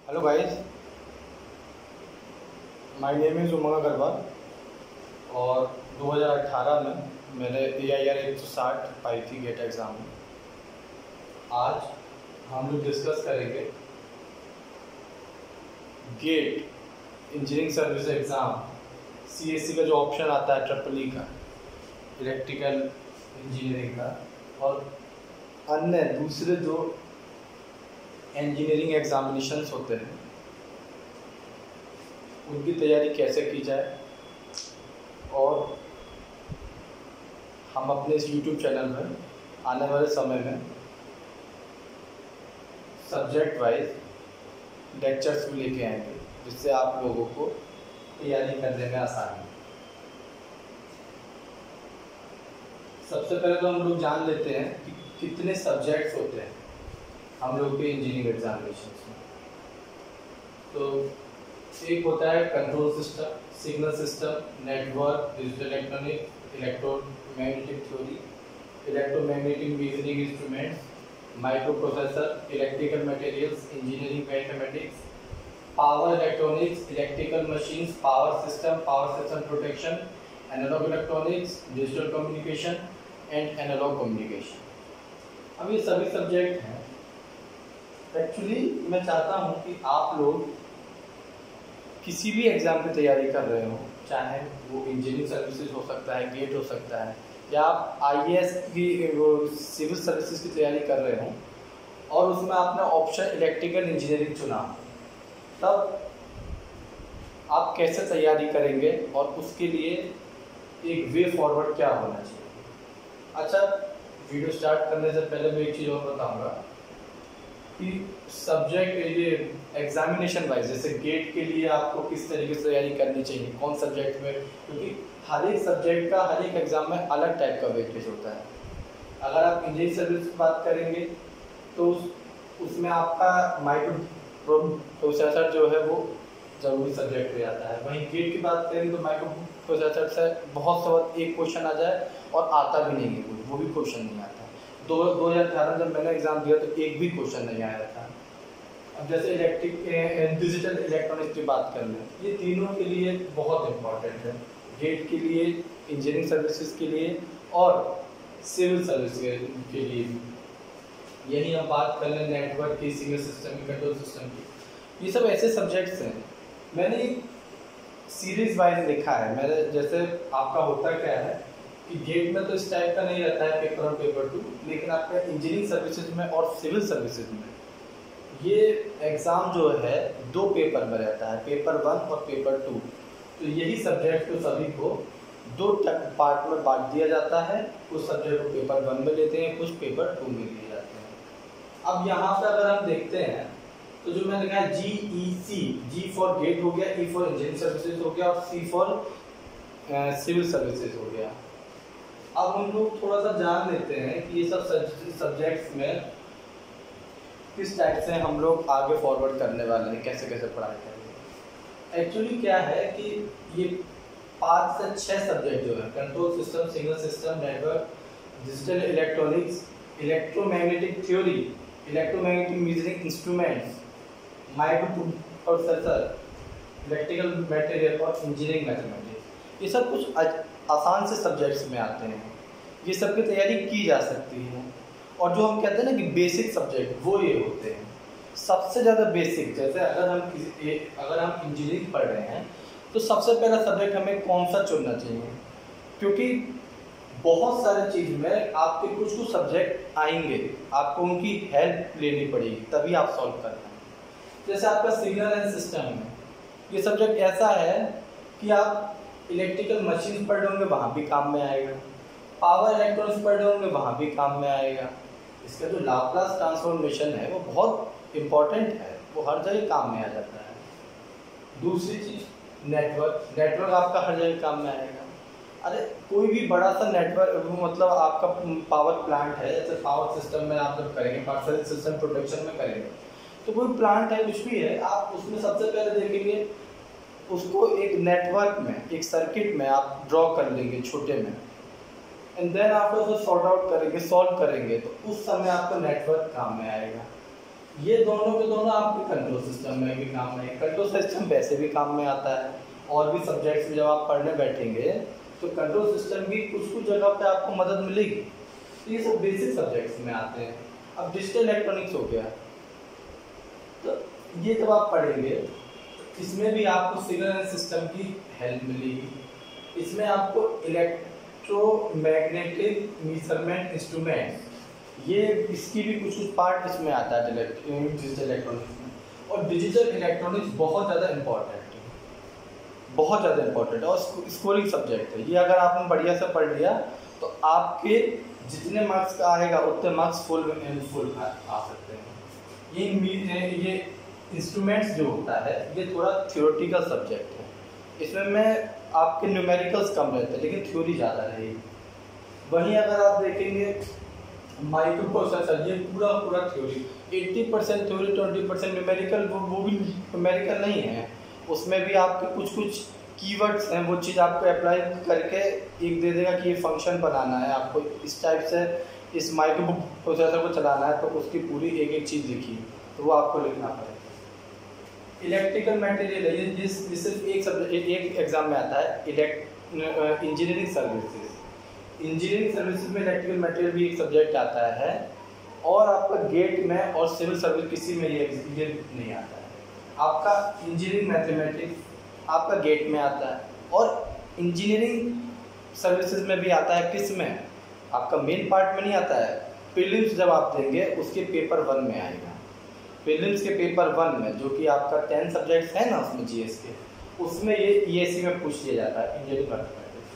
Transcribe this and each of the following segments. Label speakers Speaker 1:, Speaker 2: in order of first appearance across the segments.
Speaker 1: Hello guys, my name is Umang Agarwal और 2018 में मैंने AIR 160 पाई थी गेट एग्ज़ाम में। आज हम लोग डिस्कस करेंगे GATE engineering service exam CSC का जो ऑप्शन आता है EEE का, इलेक्ट्रिकल इंजीनियरिंग का, और अन्य दूसरे जो इंजीनियरिंग एग्जामिनेशंस होते हैं उनकी तैयारी कैसे की जाए। और हम अपने इस YouTube चैनल में आने वाले समय में सब्जेक्ट वाइज लेक्चर्स भी लेके आएंगे, जिससे आप लोगों को तैयारी करने में आसानी। सबसे पहले तो हम लोग जान लेते हैं कि कितने सब्जेक्ट्स होते हैं हम लोग के इंजीनियरिंग एग्जामिनेशन में। तो एक होता है control system, signal system, network, digital electronic, electromagnetic theory, electromagnetic measuring instruments, microprocessor, electrical materials, engineering mathematics, power electronics, electrical machines, power system protection, analog electronics, digital communication and analog communication. अब ये सभी subject हैं। Actually मैं चाहता हूँ कि आप लोग किसी भी एग्ज़ाम की तैयारी कर रहे हो, चाहे वो इंजीनियरिंग सर्विसेज हो सकता है, गेट हो सकता है, या आप IAS की वो सिविल सर्विसेज की तैयारी कर रहे हो और उसमें आपने ऑप्शन इलेक्ट्रिकल इंजीनियरिंग चुना, तब आप कैसे तैयारी करेंगे और उसके लिए एक वे फॉरवर्ड क्या होना चाहिए। अच्छा, वीडियो स्टार्ट करने से पहले मैं एक चीज़ और बताऊँगा कि सब्जेक्ट ये एग्जामिनेशन वाइज, जैसे गेट के लिए आपको किस तरीके से तैयारी करनी चाहिए, कौन सब्जेक्ट में, क्योंकि हर एक सब्जेक्ट का हर एक एग्जाम में अलग टाइप का वेटेज होता है। अगर आप इंजीनियरिंग सर्विस की बात करेंगे तो उसमें आपका माइक्रो प्रोसेसर जो है वो ज़रूरी सब्जेक्ट हो जाता है। वहीं गेट की बात करेंगे तो माइक्रो प्रोसेसर से बहुत सा एक क्वेश्चन आ जाए और आता भी नहीं है कोई, वो भी क्वेश्चन नहीं आता। 2018 जब मैंने एग्ज़ाम दिया तो एक भी क्वेश्चन नहीं आया था। अब जैसे डिजिटल इलेक्ट्रॉनिक्स की बात कर लें, ये तीनों के लिए बहुत इम्पॉर्टेंट है, गेट के लिए, इंजीनियरिंग सर्विसेज के लिए और सिविल सर्विस के लिए भी। यही हम बात कर लें नेटवर्क की, सिग्नल सिस्टम की, कंट्रोल सिस्टम की, ये सब ऐसे सब्जेक्ट्स हैं। मैंने सीरीज वाइज लिखा है। मैंने जैसे आपका होता क्या है कि गेट में तो इस टाइप का नहीं रहता है पेपर 1 पेपर 2, लेकिन आपका इंजीनियरिंग सर्विसेज में और सिविल सर्विसेज में ये एग्ज़ाम जो है 2 पेपर में रहता है, पेपर 1 और पेपर 2। तो यही सब्जेक्ट को सभी को 2 पार्ट में बांट दिया जाता है। कुछ सब्जेक्ट को पेपर 1 में लेते हैं, कुछ पेपर 2 में लिए जाते हैं। अब यहाँ पर अगर हम देखते हैं तो जो मैंने लिखा है GEC, G फॉर गेट हो गया, E फॉर इंजीनियरिंग सर्विसेज हो गया और C फॉर सिविल सर्विसेज हो गया। अब हम लोग थोड़ा सा जान लेते हैं कि ये सब सब्जेक्ट्स में किस टाइप से हम लोग आगे फॉरवर्ड करने वाले हैं, कैसे कैसे पढ़ाई करेंगे। एक्चुअली क्या है कि ये 5 से 6 सब्जेक्ट जो है, control system, signal system, network, digital electronics, electromagnetic theory, electromagnetic measuring instruments, microprocessor, electrical material और इंजीनियरिंग मैथमेटिक्स, ये सब कुछ आसान से सब्जेक्ट्स में आते हैं। ये सब की तैयारी की जा सकती है। और जो हम कहते हैं ना कि बेसिक सब्जेक्ट, वो ये होते हैं सबसे ज़्यादा बेसिक। जैसे अगर हम इंजीनियरिंग पढ़ रहे हैं तो सबसे पहला सब्जेक्ट हमें कौन सा चुनना चाहिए, क्योंकि बहुत सारे चीज़ में आपके कुछ सब्जेक्ट आएंगे, आपको उनकी हेल्प लेनी पड़ेगी तभी आप सॉल्व कर पाएंगे। जैसे आपका सिग्नल एंड सिस्टम है, ये सब्जेक्ट ऐसा है कि आप इलेक्ट्रिकल मशीन पढ़ रहे होंगे, वहाँ भी काम में आएगा। पावर इलेक्ट्रॉनिक्स पढ़ रहे होंगे, वहाँ भी काम में आएगा। इसका जो लाप्लास ट्रांसफॉर्मेशन है वो बहुत इम्पॉर्टेंट है, वो हर जगह काम में आ जाता है। दूसरी चीज़ नेटवर्क आपका हर जगह काम में आएगा। अरे कोई भी बड़ा सा नेटवर्क, मतलब आपका पावर प्लांट है, जैसे पावर सिस्टम में आप जब करेंगे, पावर सिस्टम प्रोटेक्शन में करेंगे, तो कोई प्लांट है, कुछ भी है, आप उसमें सबसे पहले देखेंगे उसको एक नेटवर्क में, एक सर्किट में आप ड्रॉ कर लेंगे छोटे में, एंड देन आप उसको सॉर्ट आउट करेंगे, सॉल्व करेंगे, तो उस समय आपका नेटवर्क काम में आएगा। ये दोनों के दोनों आपके कंट्रोल सिस्टम में भी काम में, कंट्रोल सिस्टम वैसे भी काम में आता है, और भी सब्जेक्ट्स में जब आप पढ़ने बैठेंगे तो कंट्रोल सिस्टम भी कुछ कुछ जगह पे आपको मदद मिलेगी। तो ये सब बेसिक सब्जेक्ट्स में आते हैं। अब डिजिटल इलेक्ट्रॉनिक्स हो गया, तो ये जब आप पढ़ेंगे इसमें भी आपको सिग्नल सिस्टम की हेल्प मिलेगी। इसमें आपको इलेक्ट्रोमैग्नेटिक मेजरमेंट इंस्ट्रूमेंट, ये इसकी भी कुछ कुछ पार्ट इसमें आता है डिजिटल इलेक्ट्रॉनिक्स में। और डिजिटल इलेक्ट्रॉनिक्स बहुत ज़्यादा इंपॉर्टेंट है, बहुत ज़्यादा इंपॉर्टेंट है, और स्कोरिंग सब्जेक्ट है ये। अगर आपने बढ़िया से पढ़ लिया तो आपके जितने मार्क्स का आएगा उतने मार्क्स फुल आ सकते हैं। ये इंस्ट्रूमेंट्स जो होता है ये थोड़ा थ्योरेटिकल सब्जेक्ट है, इसमें मैं आपके न्यूमेरिकल्स कम रहते हैं लेकिन थ्योरी ज़्यादा रहेगी। वहीं अगर आप देखेंगे माइक्रो प्रोसेसर, ये पूरा थ्योरी, 80% थ्योरी 20% न्यूमेरिकल। वो भी न्यूमेरिकल नहीं है, उसमें भी आपके कुछ कुछ कीवर्ड्स हैं, वो चीज़ आपको अप्लाई करके एक दे देगा कि ये फंक्शन बनाना है, आपको इस टाइप से इस माइक्रो प्रोसेसर को चलाना है, तो उसकी पूरी एक एक चीज़ लिखी तो वो आपको लिखना पड़ेगा। इलेक्ट्रिकल मटेरियल है, ये सिर्फ एक सब्जेक्ट एक एग्जाम में आता है, इंजीनियरिंग सर्विसेज। इंजीनियरिंग सर्विसेज में इलेक्ट्रिकल मटेरियल भी एक सब्जेक्ट आता है, और आपका गेट में और सिविल सर्विस किसी में ये नहीं आता है। आपका इंजीनियरिंग मैथमेटिक्स आपका गेट में आता है, और इंजीनियरिंग सर्विसेज में भी आता है, किस में, आपका मेन पार्ट में नहीं आता है। प्रीलिम्स जब आप देंगे उसके पेपर 1 में आएगा, प्रीलिम्स के पेपर 1 में, जो कि आपका 10 सब्जेक्ट्स है ना उसमें जीएस के, उसमें ये ईएसई में पूछ लिया जाता है इंजीनियरिंग मैथमेटिक्स।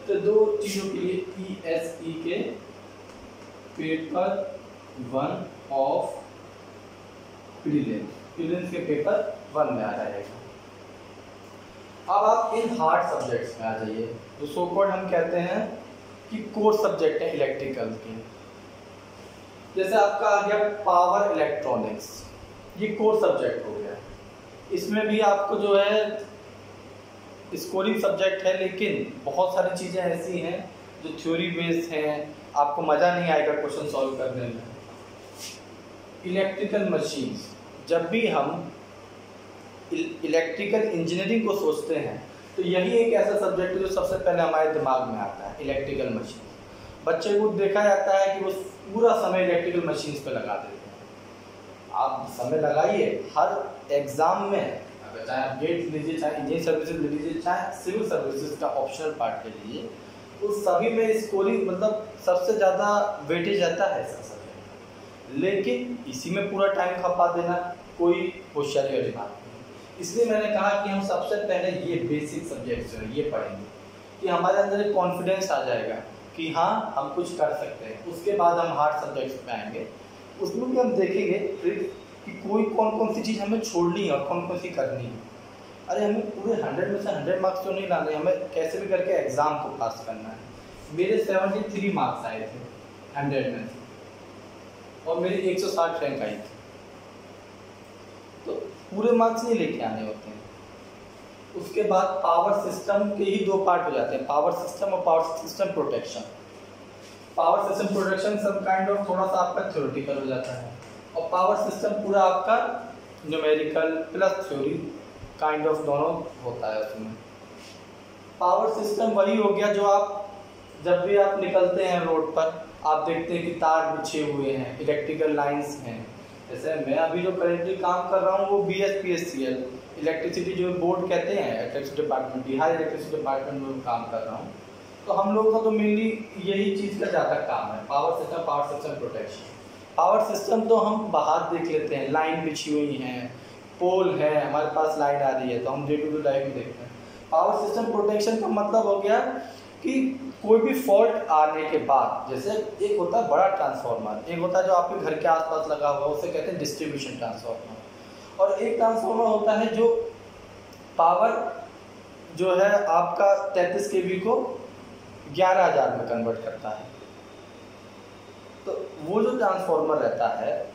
Speaker 1: तो 2 चीज़ों के लिए ईएसई के पेपर 1 ऑफ प्रीलिम्स के पेपर 1 में आ जाएगा। अब आप इन हार्ड सब्जेक्ट्स में आ जाइए, जो सो कॉल्ड हम कहते हैं कि कोर सब्जेक्ट है इलेक्ट्रिकल के। जैसे आपका आ गया पावर इलेक्ट्रॉनिक्स, ये कोर सब्जेक्ट हो गया। इसमें भी आपको जो है स्कोरिंग सब्जेक्ट है, लेकिन बहुत सारी चीज़ें ऐसी हैं जो थ्योरी बेस्ड हैं, आपको मज़ा नहीं आएगा क्वेश्चन सॉल्व करने में। इलेक्ट्रिकल मशीन्स, जब भी हम इलेक्ट्रिकल इंजीनियरिंग को सोचते हैं तो यही एक ऐसा सब्जेक्ट है जो सबसे पहले हमारे दिमाग में आता है, इलेक्ट्रिकल मशीन। बच्चे को देखा जाता है कि वो पूरा समय इलेक्ट्रिकल मशीन्स पे लगा देते हैं। आप समय लगाइए हर एग्ज़ाम में, अगर चाहे आप गेट लीजिए, चाहे इंजीनियरिंग सर्विसेज ले लीजिए, चाहे सिविल सर्विसेज का ऑप्शनल पार्ट ले लीजिए, उस सभी में स्कोरिंग मतलब सबसे ज़्यादा वेटेज रहता है इसका सब्जेक्ट। लेकिन इसी में पूरा टाइम खपा देना कोई होशियारी वाली बात नहीं। इसलिए मैंने कहा कि हम सबसे पहले ये बेसिक सब्जेक्ट जो है ये पढ़ेंगे, कि हमारे अंदर एक कॉन्फिडेंस आ जाएगा कि हाँ हम कुछ कर सकते हैं। उसके बाद हम हार्ड सब्जेक्ट्स पे आएंगे, उसमें भी हम देखेंगे कि कौन कौन सी चीज़ हमें छोड़नी है और कौन कौन सी करनी है। अरे हमें पूरे 100 में से 100 मार्क्स तो नहीं लाने, हमें कैसे भी करके एग्ज़ाम को पास करना है। मेरे 73 मार्क्स आए थे 100 में से, और मेरी 160 रैंक आई थी। तो पूरे मार्क्स नहीं लेके आने होते हैं। उसके बाद पावर सिस्टम के ही 2 पार्ट हो जाते हैं, पावर सिस्टम और power system protection. Power system protection सब काइंड ऑफ थोड़ा सा आपका थ्योरेटिकल हो जाता है, और पावर सिस्टम पूरा आपका numerical plus theory kind of दोनों होता है उसमें। पावर सिस्टम वही हो गया जो आप जब भी आप निकलते हैं रोड पर, आप देखते हैं कि तार बिछे हुए हैं, इलेक्ट्रिकल लाइंस हैं। जैसे मैं अभी जो करेंटली काम कर रहा हूँ वो BSPSCL इलेक्ट्रिसिटी जो बोर्ड कहते हैं, electricity department, Bihar electricity department में काम कर रहा हूँ। तो हम लोगों का तो मेनली यही चीज़ का ज़्यादा काम है, power system protection. Power system तो हम बाहर देख लेते हैं, लाइन बिछी हुई हैं, पोल है, हमारे पास लाइन आ रही है तो हम डे टू डे लाइफ में देखते हैं। पावर सिस्टम प्रोटेक्शन का मतलब हो गया कि कोई भी फॉल्ट आने के बाद, जैसे एक होता है बड़ा ट्रांसफार्मर, एक होता है जो आपके घर के आसपास लगा हुआ है, उसे कहते हैं डिस्ट्रीब्यूशन ट्रांसफार्मर, और एक ट्रांसफार्मर होता है जो पावर जो है आपका 33 kV को 11,000 में कन्वर्ट करता है। तो वो जो ट्रांसफार्मर रहता है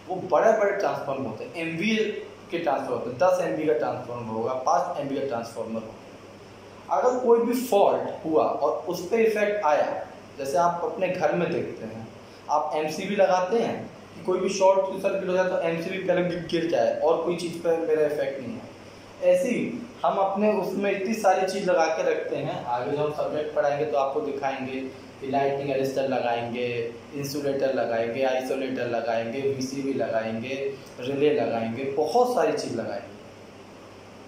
Speaker 1: वो बड़े बड़े ट्रांसफार्मर होते हैं, MV के ट्रांसफार्मर, 10 MV का ट्रांसफार्मर होगा, 5 MV का ट्रांसफार्मर होगा। अगर कोई भी फॉल्ट हुआ और उस पर इफेक्ट आया, जैसे आप अपने घर में देखते हैं, आप MCB लगाते हैं, कि कोई भी शॉर्ट सर्किट हो जाए तो एमसीबी पहले गिर जाए और कोई चीज़ पर मेरा इफेक्ट नहीं है। ऐसे ही हम अपने उसमें इतनी सारी चीज़ लगा के रखते हैं, आगे जब हम सब्जेक्ट पढ़ाएंगे तो आपको दिखाएंगे कि लाइटिंग अरेस्टर लगाएंगे, इंसुलेटर लगाएंगे, आइसोलेटर लगाएंगे, वीसीबी लगाएंगे, रिले लगाएंगे, बहुत सारी चीज़ लगाएंगे।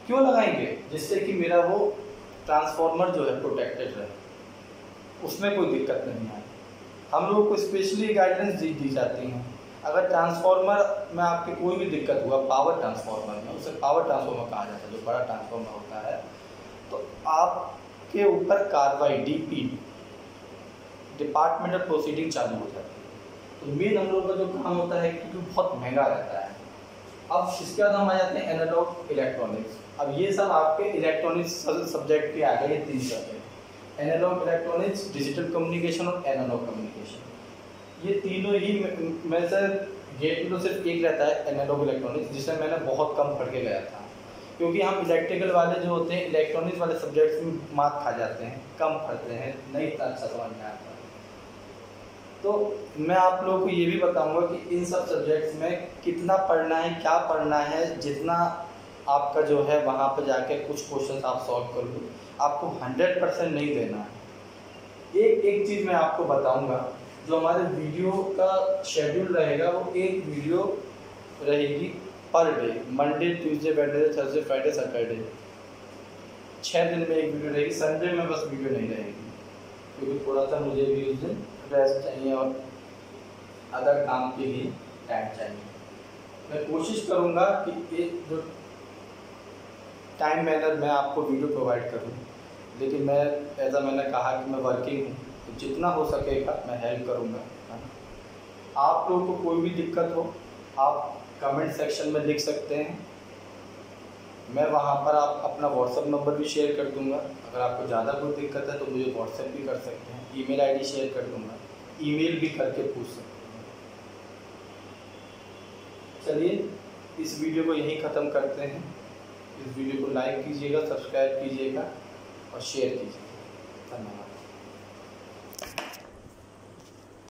Speaker 1: क्यों लगाएंगे? जिससे कि मेरा वो ट्रांसफार्मर जो है प्रोटेक्टेड रहे, उसमें कोई दिक्कत नहीं आए। हम लोगों को स्पेशली गाइडेंस दी जाती हैं। अगर ट्रांसफार्मर में आपके कोई भी दिक्कत हुआ, पावर ट्रांसफार्मर में, उसे पावर ट्रांसफार्मर कहा जाता है, जो बड़ा ट्रांसफार्मर होता है, तो आपके ऊपर कार्रवाई डीपी डिपार्टमेंटल प्रोसीडिंग चालू हो जाती है। तो मेन हम लोगों का जो काम होता है कि बहुत महंगा रहता है। अब इसके बाद हम आ जाते हैं एनालॉग इलेक्ट्रॉनिक्स। अब ये सब आपके इलेक्ट्रॉनिक्स सब्जेक्ट के आ गए, ये 3 subject, analog electronics, digital communication और एनालॉग कम्युनिकेशन। ये तीनों ही में से गेट में तो सिर्फ एक रहता है एनालॉग इलेक्ट्रॉनिक्स, जिसमें मैंने बहुत कम पढ़ के गया था, क्योंकि हम इलेक्ट्रिकल वाले जो होते हैं इलेक्ट्रॉनिक्स वाले सब्जेक्ट्स में मार्क खा जाते हैं, कम पढ़ते हैं, नहीं इतना अच्छा समझ में आता। तो मैं आप लोगों को ये भी बताऊंगा कि इन सब सब्जेक्ट्स में कितना पढ़ना है, क्या पढ़ना है, जितना आपका जो है वहाँ पर जाके कुछ क्वेश्चन आप सॉल्व कर लो, आपको 100% नहीं देना है। एक चीज़ मैं आपको बताऊंगा, जो हमारे वीडियो का शेड्यूल रहेगा वो एक वीडियो रहेगी per day, Monday, Tuesday, Wednesday, Thursday, Friday, Saturday, 6 दिन में एक वीडियो रहेगी। संडे में बस वीडियो नहीं रहेगी, क्योंकि थोड़ा सा मुझे भी उस दिन रेस्ट चाहिए और अदर काम के लिए टाइम चाहिए। मैं कोशिश करूँगा कि एक जो टाइम मैनर मैं आपको वीडियो प्रोवाइड करूँ, लेकिन मैंने कहा कि मैं वर्किंग हूँ, तो जितना हो सकेगा मैं हेल्प करूँगा। आप लोगों को कोई भी दिक्कत हो आप कमेंट सेक्शन में लिख सकते हैं, मैं वहाँ पर आप अपना व्हाट्सएप नंबर भी शेयर कर दूँगा। अगर आपको ज़्यादा कोई दिक्कत है तो मुझे व्हाट्सएप भी कर सकते हैं, ईमेल आईडी शेयर कर दूँगा, ईमेल भी करके पूछ सकते हैं। चलिए इस वीडियो को यहीं ख़त्म करते हैं। इस वीडियो को लाइक कीजिएगा, सब्सक्राइब कीजिएगा और शेयर कीजिएगा। धन्यवाद।